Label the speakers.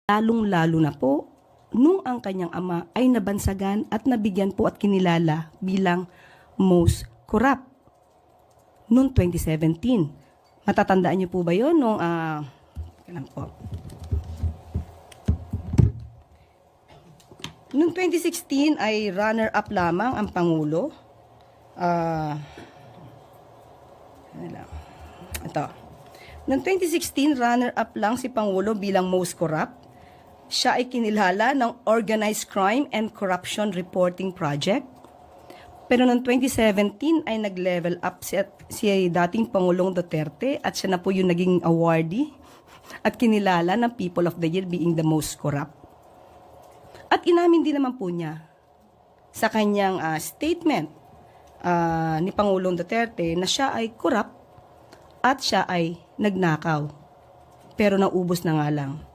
Speaker 1: lalong-lalo na po nung ang kanyang ama ay nabansagan at nabigyan po at kinilala bilang most corrupt noong 2017. Matatandaan niyo po ba yun nung, kailan po? Noong 2016 ay runner-up lamang ang Pangulo. Ito. Noong 2016, runner-up lang si Pangulo bilang most corrupt. Siya ay kinilala ng Organized Crime and Corruption Reporting Project. Pero noong 2017 ay nag-level up si dating Pangulong Duterte at siya na po yung naging awardee at kinilala ng People of the Year being the most corrupt. At inamin din naman po niya sa kanyang statement ni Pangulong Duterte na siya ay corrupt at siya ay nagnakaw. Pero naubos na nga lang.